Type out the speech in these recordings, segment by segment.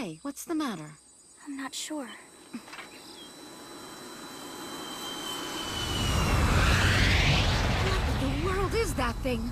Hey, what's the matter? I'm not sure. What in the world is that thing?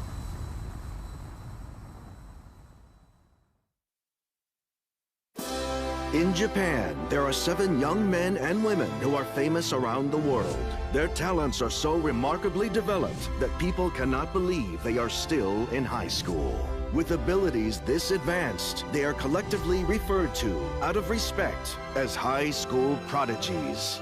In Japan, there are 7 young men and women who are famous around the world. Their talents are so remarkably developed that people cannot believe they are still in high school. With abilities this advanced, they are collectively referred to, out of respect, as high school prodigies.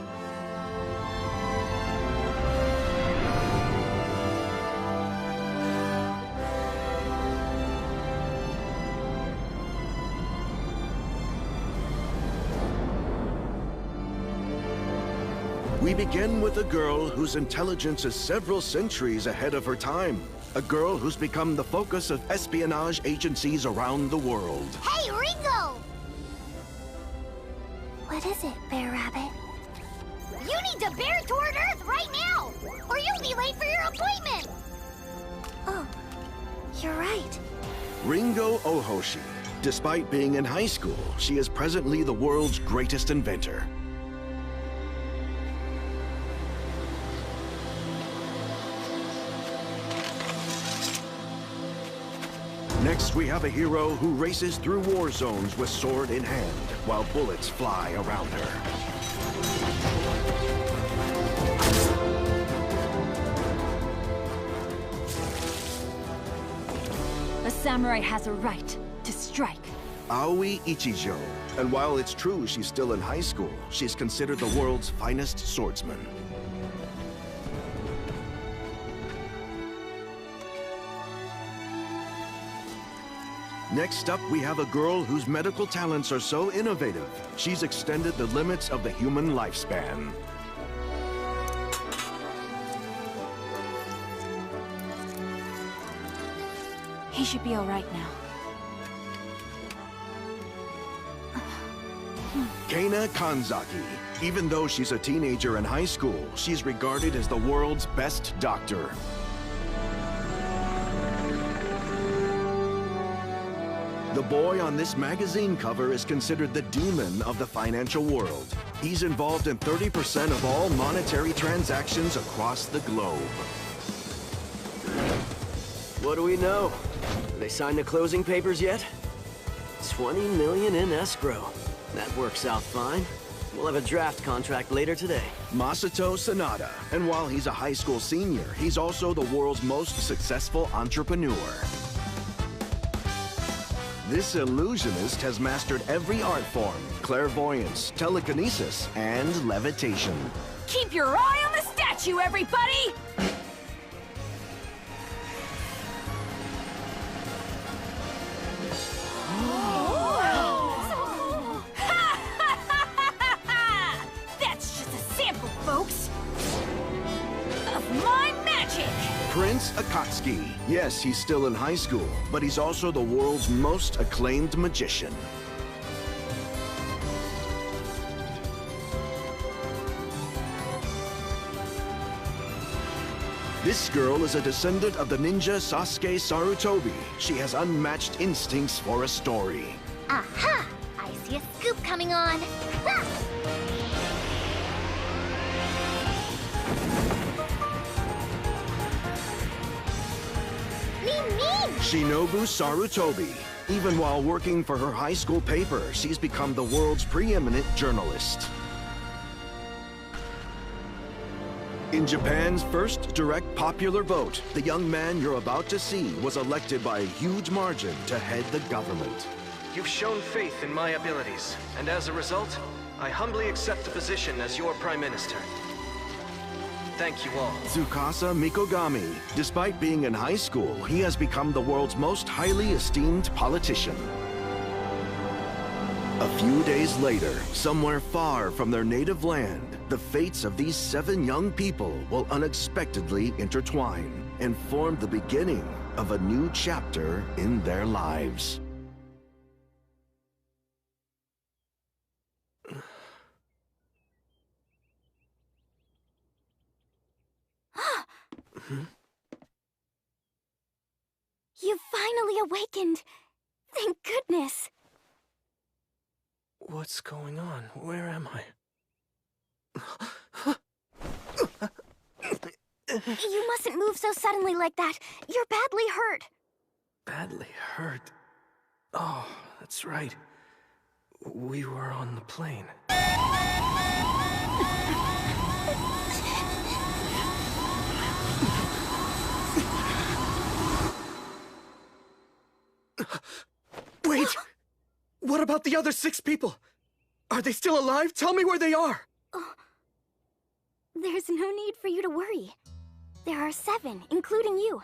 We begin with a girl whose intelligence is several centuries ahead of her time. A girl who's become the focus of espionage agencies around the world. Hey, Ringo! What is it, Bear Rabbit? You need to bear toward Earth right now, or you'll be late for your appointment! Oh, you're right. Ringo Ohoshi. Despite being in high school, she is presently the world's greatest inventor. Next, we have a hero who races through war zones with sword in hand, while bullets fly around her. A samurai has a right to strike. Aoi Ichijo. And while it's true she's still in high school, she's considered the world's finest swordsman. Next up, we have a girl whose medical talents are so innovative, she's extended the limits of the human lifespan. He should be all right now. Kana Kanzaki. Even though she's a teenager in high school, she's regarded as the world's best doctor. The boy on this magazine cover is considered the demon of the financial world. He's involved in 30% of all monetary transactions across the globe. What do we know? Have they signed the closing papers yet? 20 million in escrow. That works out fine. We'll have a draft contract later today. Masato Sanada. And while he's a high school senior, he's also the world's most successful entrepreneur. This illusionist has mastered every art form: clairvoyance, telekinesis, and levitation. Keep your eye on the statue, everybody! That's just a sample, folks, of my magic! Prince Akatsuki. Yes, he's still in high school, but he's also the world's most acclaimed magician. This girl is a descendant of the ninja Sasuke Sarutobi. She has unmatched instincts for a story. Aha! I see a scoop coming on. Ha! Shinobu Sarutobi. Even while working for her high school paper, she's become the world's preeminent journalist. In Japan's first direct popular vote, the young man you're about to see was elected by a huge margin to head the government. You've shown faith in my abilities, and as a result, I humbly accept the position as your Prime Minister. Thank you all. Tsukasa Mikogami. Despite being in high school, he has become the world's most highly esteemed politician. A few days later, somewhere far from their native land, the fates of these 7 young people will unexpectedly intertwine and form the beginning of a new chapter in their lives. You finally awakened. Thank goodness. What's going on? Where am I? You mustn't move so suddenly like that. You're badly hurt. Badly hurt? Oh, that's right. We were on the plane. Wait! What about the other 6 people? Are they still alive? Tell me where they are! Oh. There's no need for you to worry. There are 7, including you.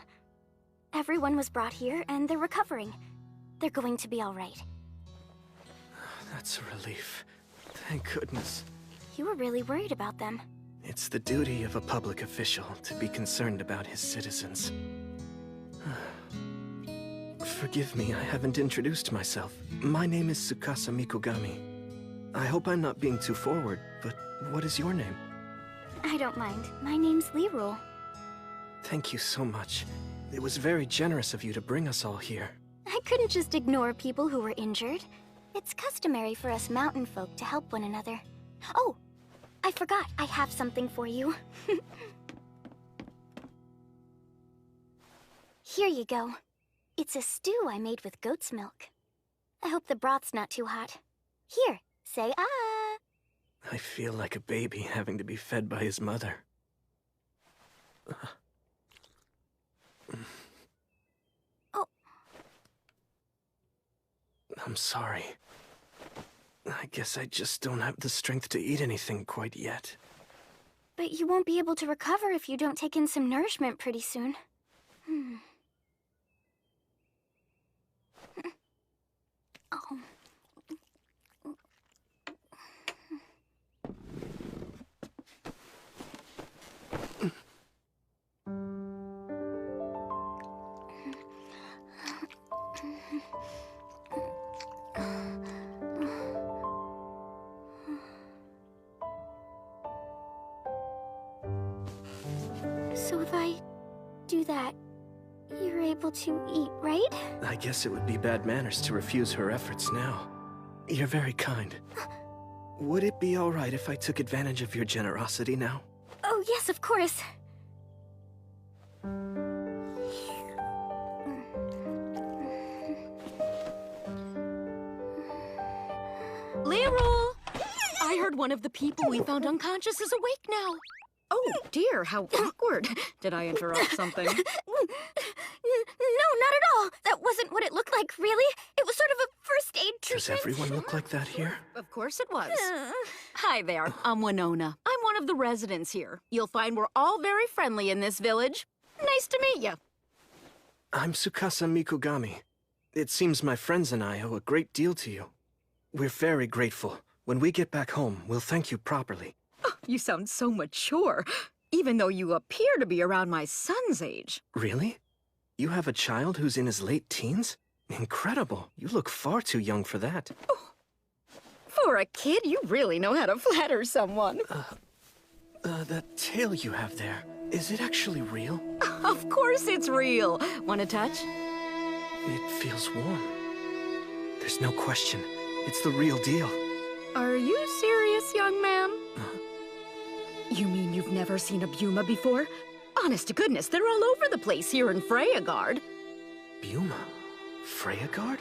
Everyone was brought here, and they're recovering. They're going to be all right. That's a relief. Thank goodness. You were really worried about them. It's the duty of a public official to be concerned about his citizens. Forgive me, I haven't introduced myself. My name is Tsukasa Mikogami. I hope I'm not being too forward, but what is your name? I don't mind. My name's Lirul. Thank you so much. It was very generous of you to bring us all here. I couldn't just ignore people who were injured. It's customary for us mountain folk to help one another. Oh, I forgot. I have something for you. Here you go. It's a stew I made with goat's milk. I hope the broth's not too hot. Here, say ah. I feel like a baby having to be fed by his mother. Oh. I'm sorry. I guess I just don't have the strength to eat anything quite yet. But you won't be able to recover if you don't take in some nourishment pretty soon. Oh. So if I do that, you're able to eat, right? I guess it would be bad manners to refuse her efforts now. You're very kind. Would it be all right if I took advantage of your generosity now? Oh, yes, of course. Lirul! I heard one of the people we found unconscious is awake now. Oh, dear, how awkward. Did I interrupt something? No, not at all. That wasn't what it looked like, really. It was sort of a first aid treatment. Does everyone look like that here? Of course it was. Hi there, I'm Winona. I'm one of the residents here. You'll find we're all very friendly in this village. Nice to meet you. I'm Tsukasa Mikogami. It seems my friends and I owe a great deal to you. We're very grateful. When we get back home, we'll thank you properly. Oh, you sound so mature, even though you appear to be around my son's age. Really? You have a child who's in his late teens? Incredible. You look far too young for that. Oh. For a kid, you really know how to flatter someone. That tail you have there, is it actually real? Of course it's real. Want to touch? It feels warm. There's no question. It's the real deal. Are you serious, young man? You mean you've never seen a Buma before? Honest to goodness, they're all over the place here in Freyagard. Buma? Freyagard?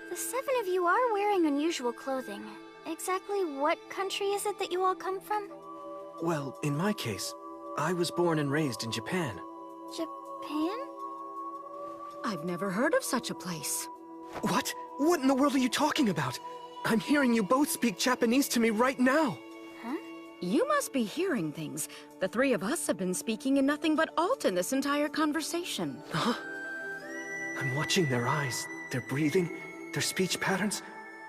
The 7 of you are wearing unusual clothing. Exactly what country is it that you all come from? Well, in my case, I was born and raised in Japan. Japan? I've never heard of such a place. What? What in the world are you talking about? I'm hearing you both speak Japanese to me right now. Huh? You must be hearing things. The 3 of us have been speaking in nothing but Alton this entire conversation. Huh? I'm watching their eyes, their breathing, their speech patterns.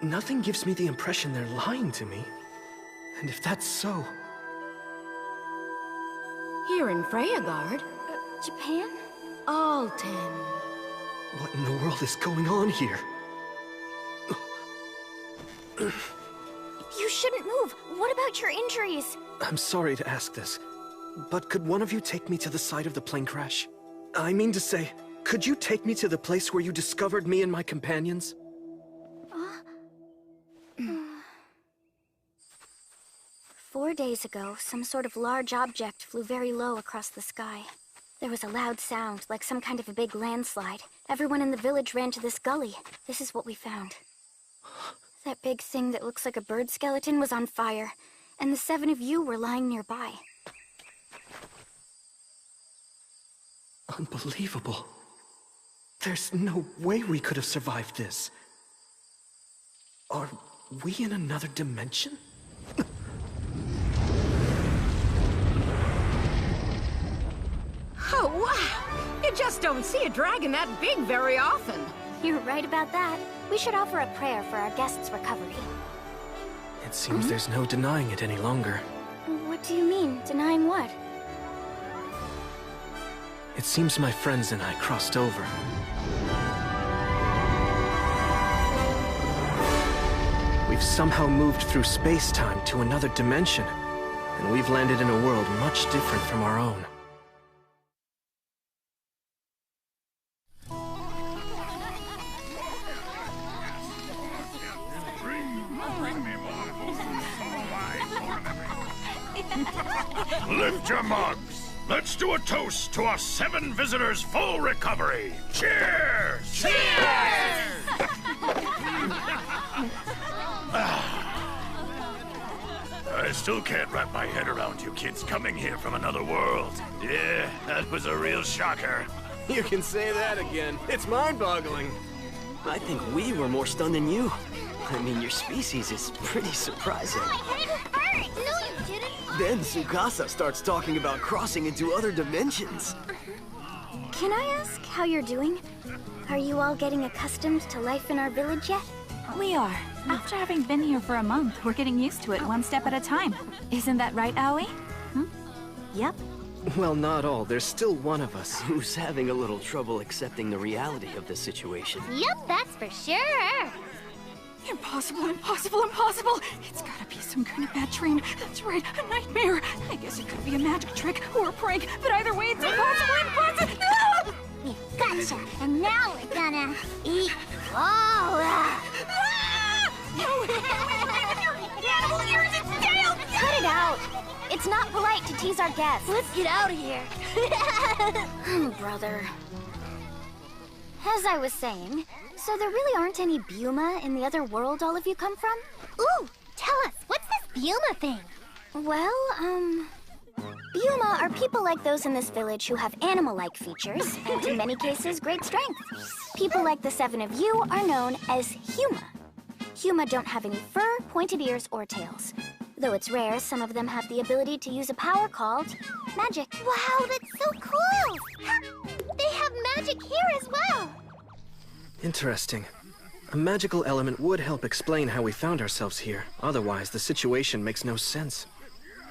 Nothing gives me the impression they're lying to me. And if that's so... Here in Freyagard? Japan? Alton. What in the world is going on here? You shouldn't move. What about your injuries? I'm sorry to ask this, but could one of you take me to the site of the plane crash? I mean to say, could you take me to the place where you discovered me and my companions? 4 days ago, some sort of large object flew very low across the sky. There was a loud sound, like some kind of a big landslide. Everyone in the village ran to this gully. This is what we found. That big thing that looks like a bird skeleton was on fire, and the 7 of you were lying nearby. Unbelievable. There's no way we could have survived this. Are we in another dimension? Oh, wow! You just don't see a dragon that big very often. You're right about that. We should offer a prayer for our guest's recovery. It seems there's no denying it any longer. What do you mean, denying what? It seems my friends and I crossed over. We've somehow moved through space-time to another dimension, and we've landed in a world much different from our own. Lift your mugs. Let's do a toast to our 7 visitors' full recovery. Cheers! Cheers! I still can't wrap my head around you kids coming here from another world. Yeah, that was a real shocker. You can say that again. It's mind-boggling. I think we were more stunned than you. I mean, your species is pretty surprising. I didn't hurt! No, you didn't! Then Tsukasa starts talking about crossing into other dimensions. Can I ask how you're doing? Are you all getting accustomed to life in our village yet? We are. After having been here for a month, we're getting used to it one step at a time. Isn't that right, Aoi? Yep. Well, not all. There's still one of us. Who's having a little trouble accepting the reality of the situation. Yep, that's for sure! Impossible, impossible, impossible! It's gotta be some kind of bad dream. That's right, a nightmare. I guess it could be a magic trick or a prank, but either way, it's impossible, impossible! No! We gotcha, and now we're gonna eat Laura! No! Animal ears, it's tail! Cut it out! It's not polite to tease our guests. Let's get out of here. Brother. As I was saying, so there really aren't any Buma in the other world all of you come from? Ooh, tell us, what's this Buma thing? Well, Buma are people like those in this village who have animal-like features, and in many cases, great strength. People like the 7 of you are known as Huma. Huma don't have any fur, pointed ears, or tails. Though it's rare, some of them have the ability to use a power called magic. Wow, that's so cool! They have magic here as well! Interesting. A magical element would help explain how we found ourselves here. Otherwise, the situation makes no sense.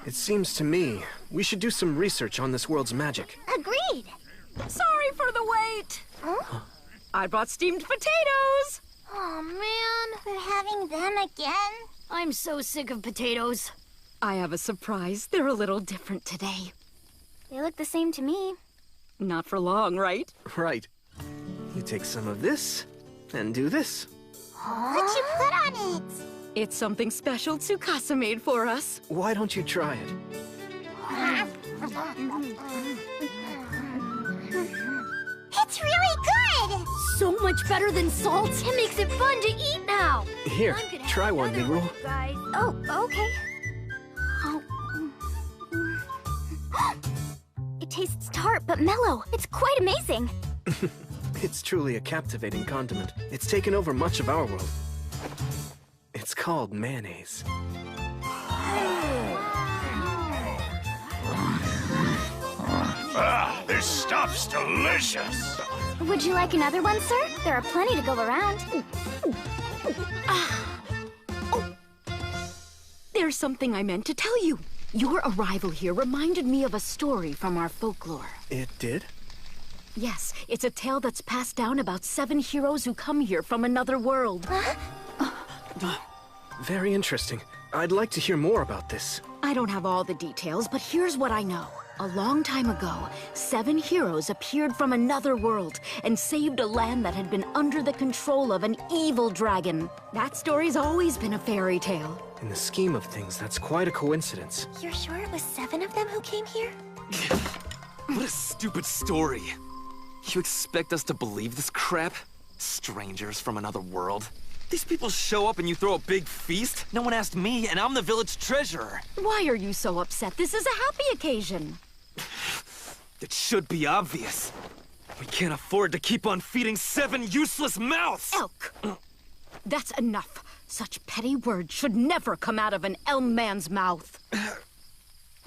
It seems to me we should do some research on this world's magic. Agreed! Sorry for the wait. Huh? I brought steamed potatoes. Oh man, we're having them again? I'm so sick of potatoes. I have a surprise. They're a little different today. They look the same to me. Not for long, right? Right. You take some of this, and do this. What'd you put on it? It's something special Tsukasa made for us. Why don't you try it? It's really good! So much better than salt. It makes it fun to eat now. Here, try one, Migru. Oh, okay. It tastes tart but mellow. It's quite amazing. It's truly a captivating condiment. It's taken over much of our world. It's called mayonnaise. Ah, this stuff's delicious. Would you like another one, sir? There are plenty to go around. There's something I meant to tell you. Your arrival here reminded me of a story from our folklore. It did? Yes, it's a tale that's passed down about 7 heroes who come here from another world. Very interesting. I'd like to hear more about this. I don't have all the details, but here's what I know. A long time ago, 7 heroes appeared from another world and saved a land that had been under the control of an evil dragon. That story's always been a fairy tale. In the scheme of things, that's quite a coincidence. You're sure it was 7 of them who came here? What a stupid story. You expect us to believe this crap? Strangers from another world? These people show up and you throw a big feast? No one asked me, and I'm the village treasurer. Why are you so upset? This is a happy occasion. It should be obvious. We can't afford to keep on feeding 7 useless mouths! Elk! That's enough. Such petty words should never come out of an elm man's mouth.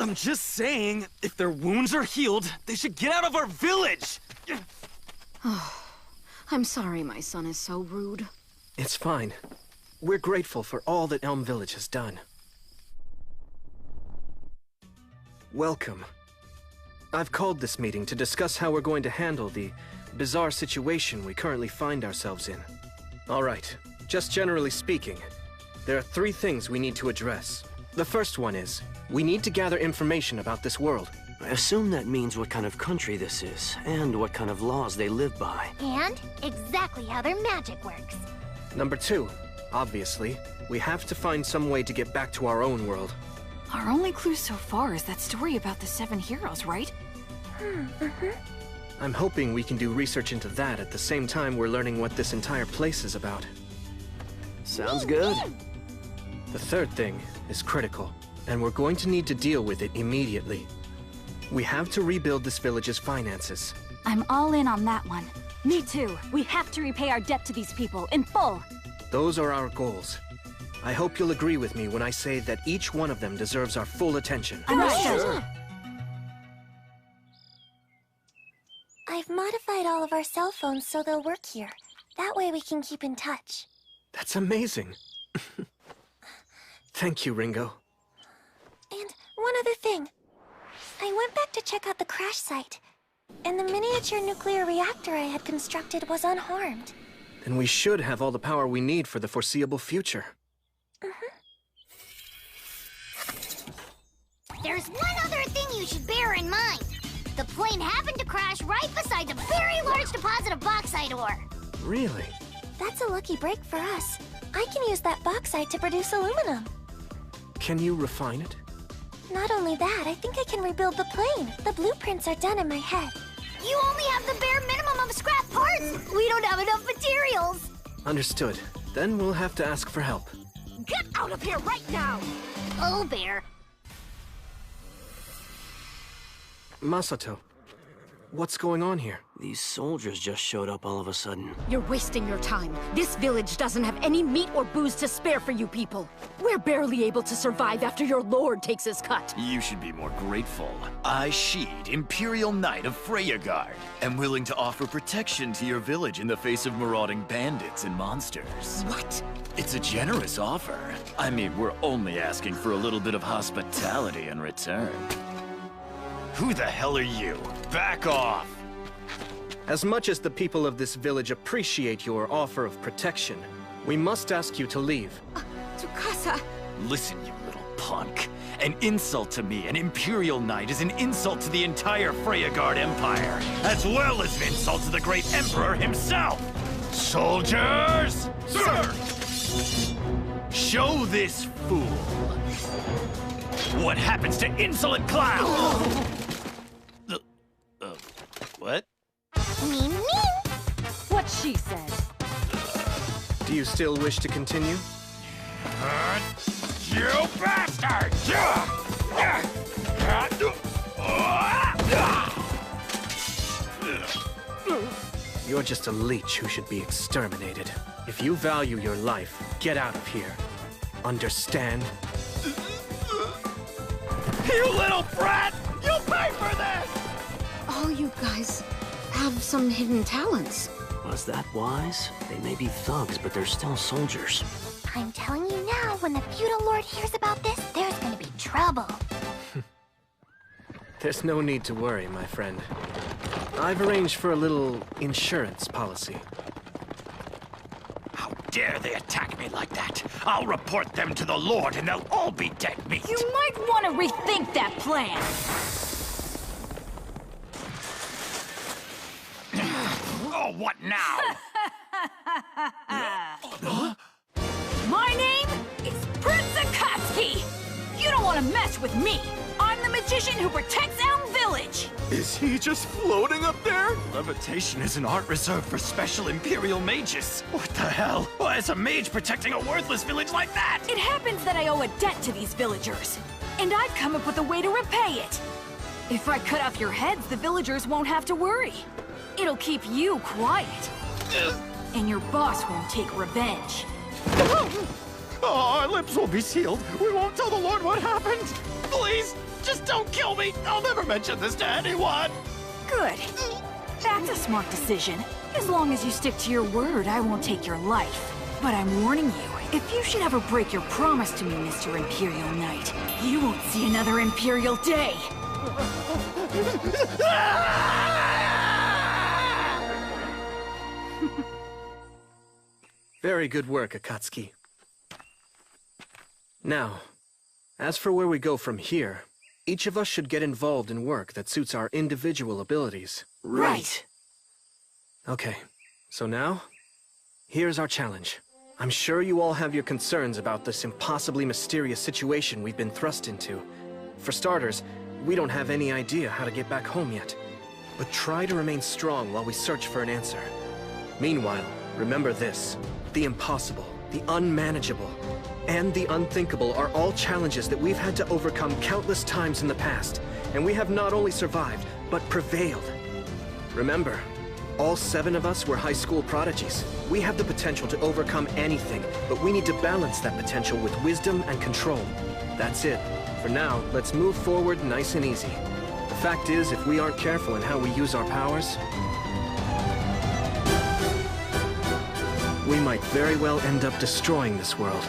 I'm just saying, if their wounds are healed, they should get out of our village! I'm sorry my son is so rude. It's fine. We're grateful for all that Elm Village has done. Welcome. I've called this meeting to discuss how we're going to handle the bizarre situation we currently find ourselves in. All right, just generally speaking, there are 3 things we need to address. The first one is, we need to gather information about this world. I assume that means what kind of country this is, and what kind of laws they live by. And exactly how their magic works. Number 2, obviously, we have to find some way to get back to our own world. Our only clue so far is that story about the 7 heroes, right? I'm hoping we can do research into that at the same time we're learning what this entire place is about. Sounds good. The third thing is critical, and we're going to need to deal with it immediately. We have to rebuild this village's finances. I'm all in on that one. Me too. We have to repay our debt to these people in full. Those are our goals. I hope you'll agree with me when I say that each one of them deserves our full attention. Understood. I've modified all of our cell phones so they'll work here. That way we can keep in touch. That's amazing. Thank you, Ringo. And one other thing. I went back to check out the crash site, and the miniature nuclear reactor I had constructed was unharmed. Then we should have all the power we need for the foreseeable future. There's one other thing you should bear in mind. The plane happened to crash right beside the very large deposit of bauxite ore. Really? That's a lucky break for us. I can use that bauxite to produce aluminum. Can you refine it? Not only that, I think I can rebuild the plane. The blueprints are done in my head. You only have the bare minimum of scrap parts! We don't have enough materials! Understood. Then we'll have to ask for help. Get out of here right now! Oh, Bear. Masato, what's going on here? These soldiers just showed up all of a sudden. You're wasting your time. This village doesn't have any meat or booze to spare for you people. We're barely able to survive after your lord takes his cut. You should be more grateful. I, Sheed, Imperial Knight of Freyagard, am willing to offer protection to your village in the face of marauding bandits and monsters. What? It's a generous offer. I mean, we're only asking for a little bit of hospitality in return. Who the hell are you? Back off! As much as the people of this village appreciate your offer of protection, we must ask you to leave. Tsukasa! Listen, you little punk. An insult to me, an Imperial Knight, is an insult to the entire Freyagard Empire, as well as an insult to the great Emperor himself! Soldiers! Sir! Show this fool what happens to insolent clowns! What? Mean. What she said. Do you still wish to continue? You bastard! You're just a leech who should be exterminated. If you value your life, get out of here. Understand? You little brat! You'll pay for this! All you guys have some hidden talents. Was that wise? They may be thugs, but they're still soldiers. I'm telling you now, when the feudal lord hears about this, there's gonna be trouble. There's no need to worry, my friend. I've arranged for a little insurance policy. How dare they attack me like that? I'll report them to the Lord and they'll all be dead meat! You might want to rethink that plan. Oh, what now? My name is Prince Akasha. want to mess with me. I'm the magician who protects Elm Village. Is he just floating up there? Levitation is an art reserved for special Imperial mages. What the hell? Why is a mage protecting a worthless village like that? It happens that I owe a debt to these villagers, and I've come up with a way to repay it. If I cut off your heads, the villagers won't have to worry. It'll keep you quiet. And your boss won't take revenge. Oh, our lips will be sealed. We won't tell the Lord what happened. Please, just don't kill me. I'll never mention this to anyone. Good. That's a smart decision. As long as you stick to your word, I won't take your life. But I'm warning you, if you should ever break your promise to me, Mr. Imperial Knight, you won't see another Imperial day. Very good work, Akatsuki. Now, as for where we go from here, each of us should get involved in work that suits our individual abilities. Right. Okay, so now, here's our challenge. I'm sure you all have your concerns about this impossibly mysterious situation we've been thrust into. For starters, we don't have any idea how to get back home yet. But try to remain strong while we search for an answer. Meanwhile, remember this. The impossible, the unmanageable, and the unthinkable are all challenges that we've had to overcome countless times in the past, and we have not only survived, but prevailed. Remember, all 7 of us were high school prodigies. We have the potential to overcome anything, but we need to balance that potential with wisdom and control. That's it. For now, let's move forward nice and easy. The fact is, if we aren't careful in how we use our powers, we might very well end up destroying this world.